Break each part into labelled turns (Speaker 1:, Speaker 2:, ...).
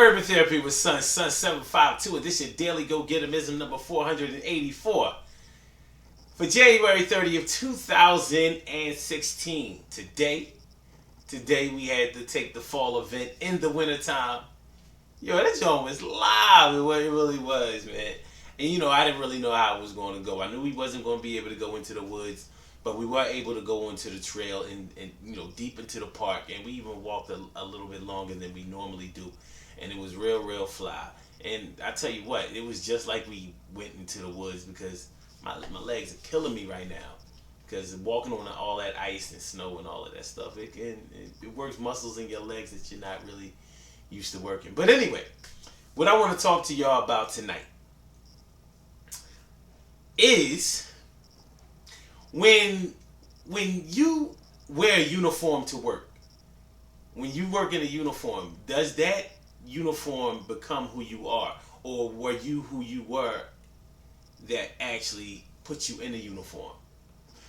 Speaker 1: Urban Therapy with Sun 752, and this is your daily go-getterism number 484 for January 30th, 2016. Today we had to take the fall event in the wintertime. Yo, that joint was live. It really was, man. And I didn't really know how it was going to go. I knew we wasn't going to be able to go into the woods, but we were able to go into the trail and deep into the park, and we even walked a little bit longer than we normally do, and it was real fly. And I tell you what, it was just like we went into the woods, because my legs are killing me right now, because walking on all that ice and snow and all of that stuff, it works muscles in your legs that you're not really used to working. But anyway, what I want to talk to y'all about tonight is when you wear a uniform to work. When you work in a uniform, does that uniform become who you are, or were you who you were that actually put you in a uniform?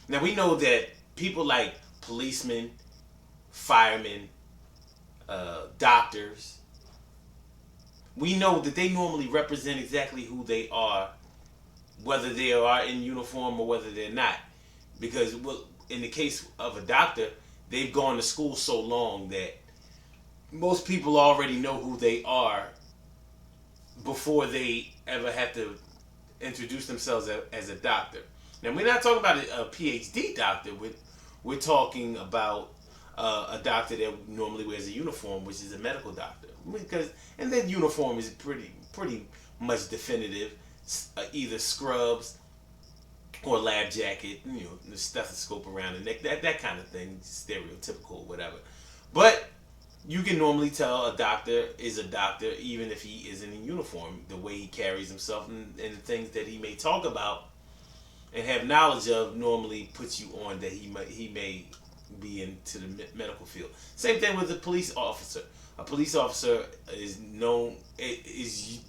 Speaker 1: Now we know that people like policemen, firemen, doctors, we know that they normally represent exactly who they are, whether they are in uniform or whether they're not. Because in the case of a doctor, they've gone to school so long that most people already know who they are before they ever have to introduce themselves as a doctor. Now, we're not talking about a PhD doctor. We're talking about a doctor that normally wears a uniform, which is a medical doctor. And that uniform is pretty much definitive. Either scrubs or lab jacket, the stethoscope around the neck, that kind of thing, stereotypical, whatever. But you can normally tell a doctor is a doctor even if he isn't in uniform. The way he carries himself and the things that he may talk about and have knowledge of normally puts you on that he may be into the medical field. Same thing with a police officer. A police officer is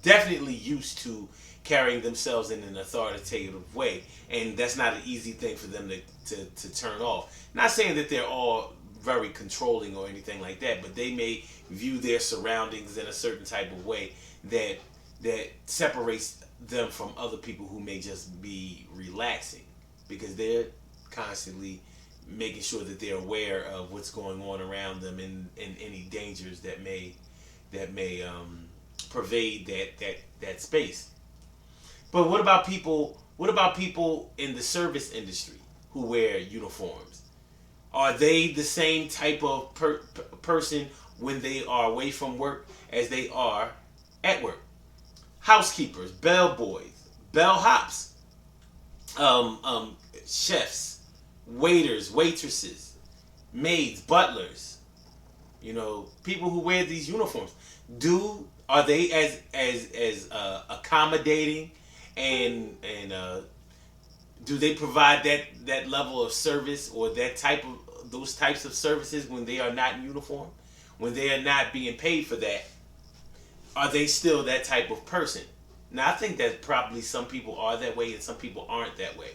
Speaker 1: definitely used to carrying themselves in an authoritative way, and that's not an easy thing for them to turn off. Not saying that they're all very controlling or anything like that, but they may view their surroundings in a certain type of way that separates them from other people who may just be relaxing, because they're constantly making sure that they're aware of what's going on around them and any dangers that may pervade that space. But what about people in the service industry who wear uniforms? Are they the same type of person when they are away from work as they are at work? Housekeepers, bellboys, bellhops, chefs, waiters, waitresses, maids, butlers, people who wear these uniforms. Are they as accommodating and do they provide that level of service or those types of services when they are not in uniform? When they are not being paid for that, are they still that type of person? Now, I think that probably some people are that way and some people aren't that way.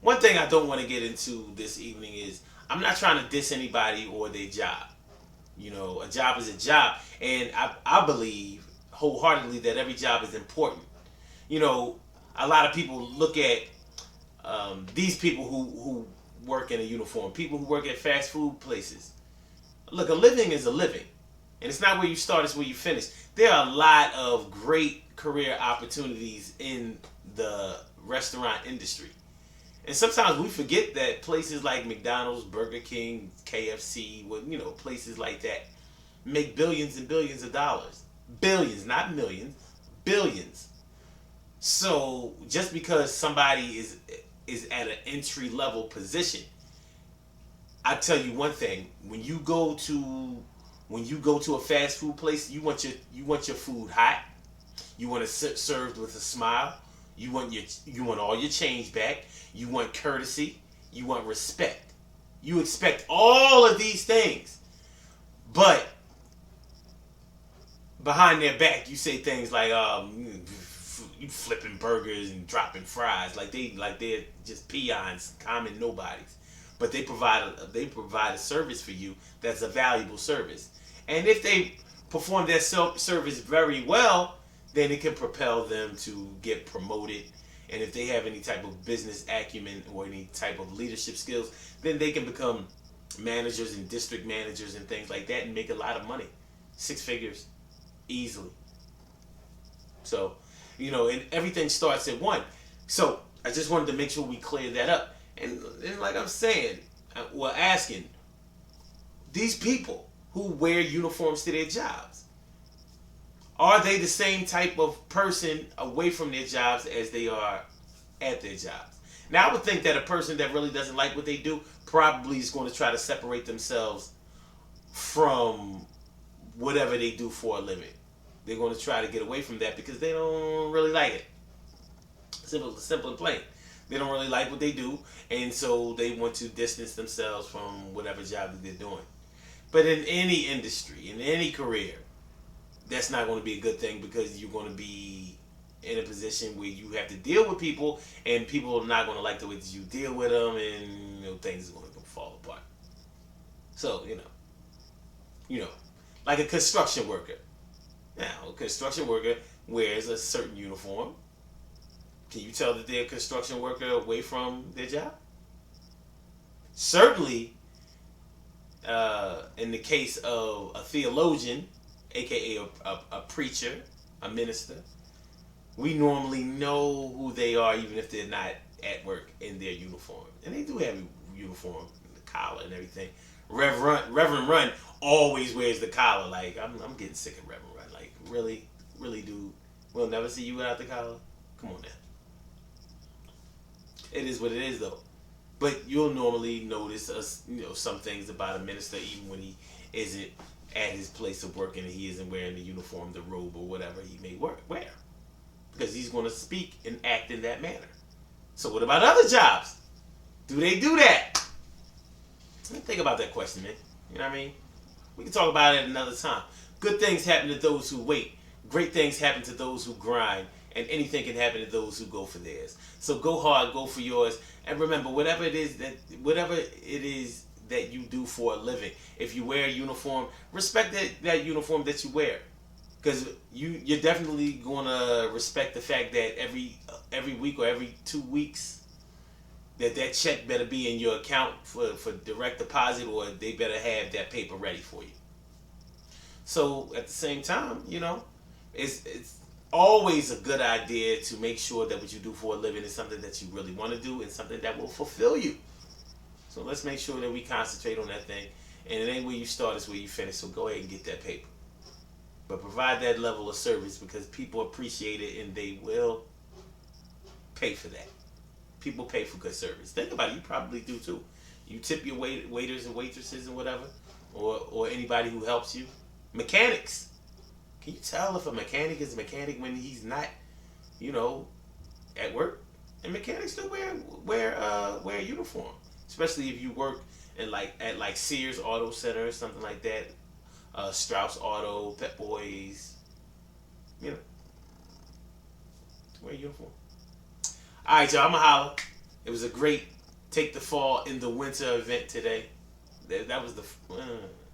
Speaker 1: One thing I don't want to get into this evening is I'm not trying to diss anybody or their job. A job is a job, and I believe wholeheartedly that every job is important. A lot of people look at these people who work in a uniform, people who work at fast food places. Look, a living is a living, and it's not where you start, it's where you finish. There are a lot of great career opportunities in the restaurant industry. And sometimes we forget that places like McDonald's, Burger King, KFC, places like that make billions and billions of dollars. Billions, not millions, billions. So just because somebody is at an entry level position, I tell you one thing: when you go to a fast food place, you want your food hot. You want it served with a smile. You want all your change back. You want courtesy. You want respect. You expect all of these things, but behind their back, you say things like, "You flipping burgers and dropping fries," like they're just peons, common nobodies. But they provide a service for you that's a valuable service, and if they perform their service very well, then it can propel them to get promoted. And if they have any type of business acumen or any type of leadership skills, then they can become managers and district managers and things like that and make a lot of money. 6 figures, easily. So, and everything starts at one. So, I just wanted to make sure we clear that up. And like I'm saying, we're asking, these people who wear uniforms to their jobs, are they the same type of person away from their jobs as they are at their jobs? Now, I would think that a person that really doesn't like what they do probably is going to try to separate themselves from whatever they do for a living. They're going to try to get away from that because they don't really like it. Simple and plain. They don't really like what they do, and so they want to distance themselves from whatever job that they're doing. But in any industry, in any career, that's not going to be a good thing because you're going to be in a position where you have to deal with people, and people are not going to like the way that you deal with them, and things are going to fall apart. So, like a construction worker. Now, a construction worker wears a certain uniform. Can you tell that they're a construction worker away from their job? Certainly, in the case of a theologian, aka a preacher, a minister, we normally know who they are even if they're not at work in their uniform. And they do have a uniform, the collar and everything. Reverend Run always wears the collar. Like, I'm getting sick of Reverend Run. Like, really, dude, we'll never see you without the collar? Come on now. It is what it is, though. But you'll normally notice some things about a minister even when he isn't at his place of work and he isn't wearing the uniform, the robe, or whatever he may wear. Because he's going to speak and act in that manner. So what about other jobs? Do they do that? Think about that question, man. You know what I mean? We can talk about it another time. Good things happen to those who wait. Great things happen to those who grind. And anything can happen to those who go for theirs. So go hard, go for yours. And remember, whatever it is that you do for a living, if you wear a uniform, respect that uniform that you wear. Because you're definitely going to respect the fact that every week or every 2 weeks, that check better be in your account for direct deposit, or they better have that paper ready for you. So at the same time, it's always a good idea to make sure that what you do for a living is something that you really want to do and something that will fulfill you. So let's make sure that we concentrate on that thing. And it ain't where you start, it's where you finish. So go ahead and get that paper. But provide that level of service because people appreciate it and they will pay for that. People pay for good service. Think about it. You probably do too. You tip your waiters and waitresses and whatever, or anybody who helps you. Mechanics. Can you tell if a mechanic is a mechanic when he's not, at work? And mechanics still wear a uniform, especially if you work at Sears Auto Center or something like that, Strauss Auto, Pep Boys. Wear a uniform. All right, y'all. I'ma holla. It was a great Take the Fall in the Winter event today. That was the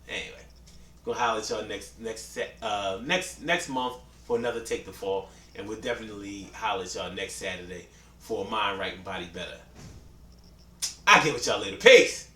Speaker 1: anyway. Gonna holler at y'all next month for another Take the Fall, and we'll definitely holler at y'all next Saturday for Mind Right and Body Better. I'll get with y'all later. Peace.